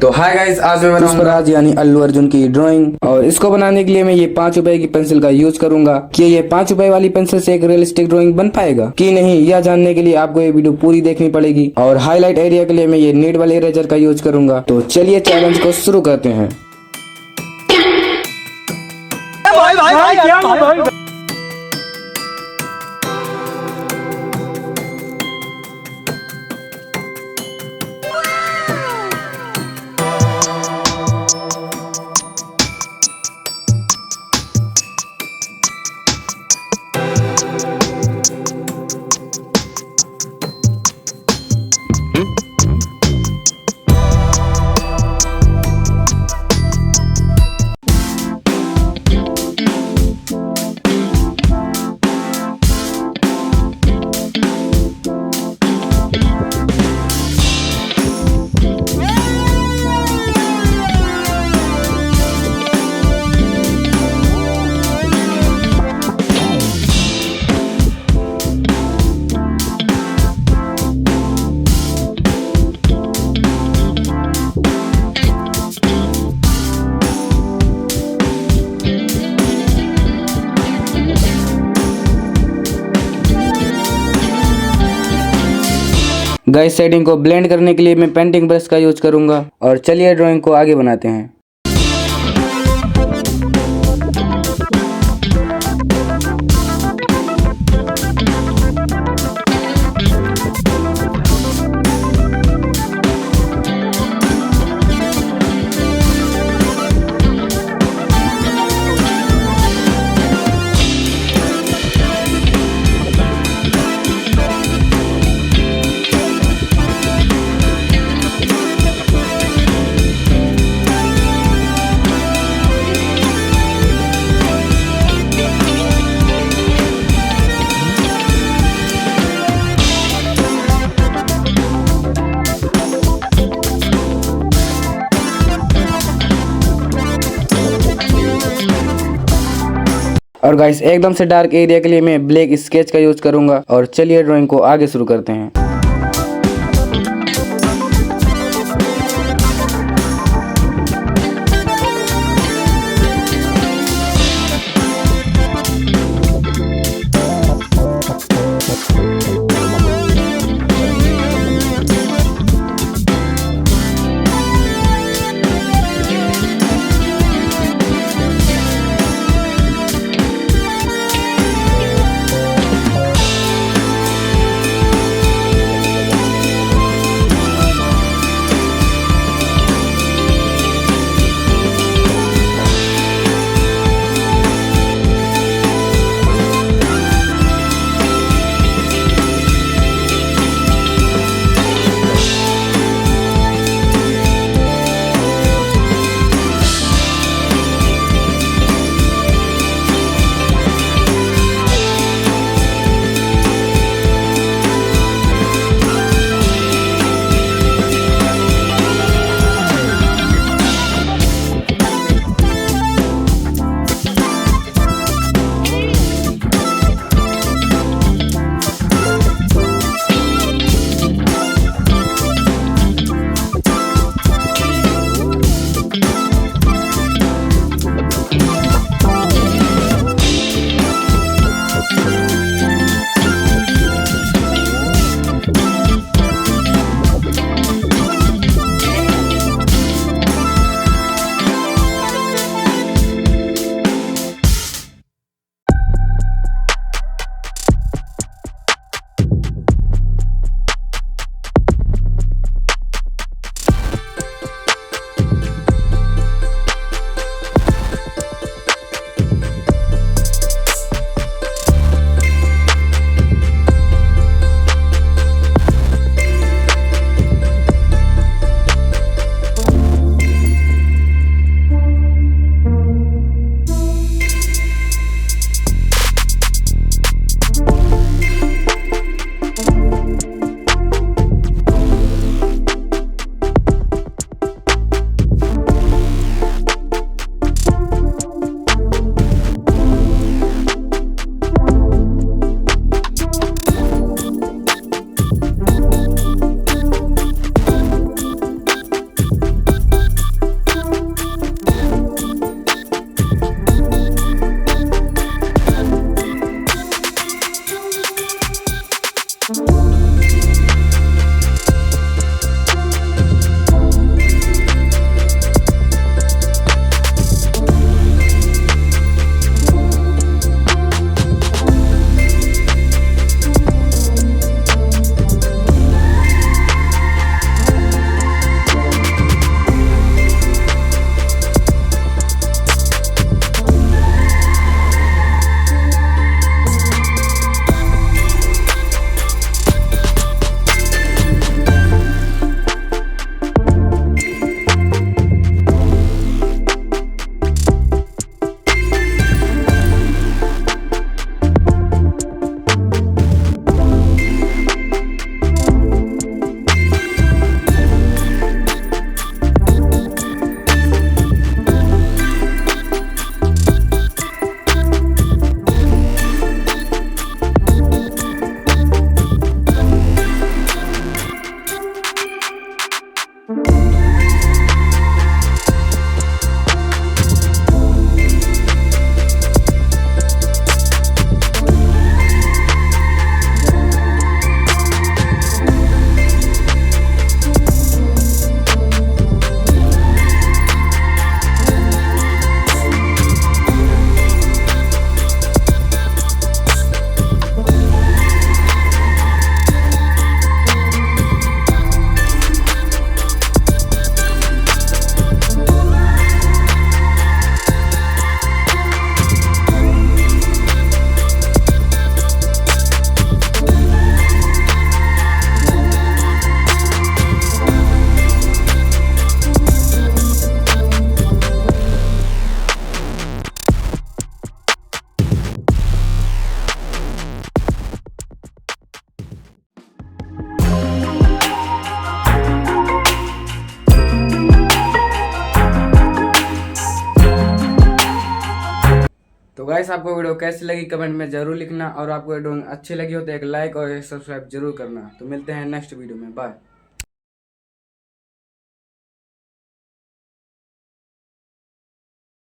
तो hi guys, आज मैं बनाऊंगा आज यानी अल्लू अर्जुन की ड्राइंग। और इसको बनाने के लिए मैं ये 5 रुपए की पेंसिल का यूज करूंगा। कि ये 5 रुपए वाली पेंसिल से एक रियलिस्टिक ड्राइंग बन पाएगा कि नहीं, यह जानने के लिए आपको ये वीडियो पूरी देखनी पड़ेगी। और हाईलाइट एरिया के लिए मैं ये नीड वाले इरेजर का यूज करूंगा। तो चलिए चैलेंज को शुरू करते हैं। गाइस, शेडिंग को ब्लेंड करने के लिए मैं पेंटिंग ब्रश का यूज करूंगा। और चलिए ड्राइंग को आगे बनाते हैं। और गाइस, एकदम से डार्क एरिया के लिए मैं ब्लैक स्केच का यूज करूंगा। और चलिए ड्राइंग को आगे शुरू करते हैं। तो गाइस आपको वीडियो कैसी लगी कमेंट में जरूर लिखना, और आपको वीडियो अच्छी लगी हो तो एक लाइक और एक सब्सक्राइब जरूर करना। तो मिलते हैं नेक्स्ट वीडियो में, बाय।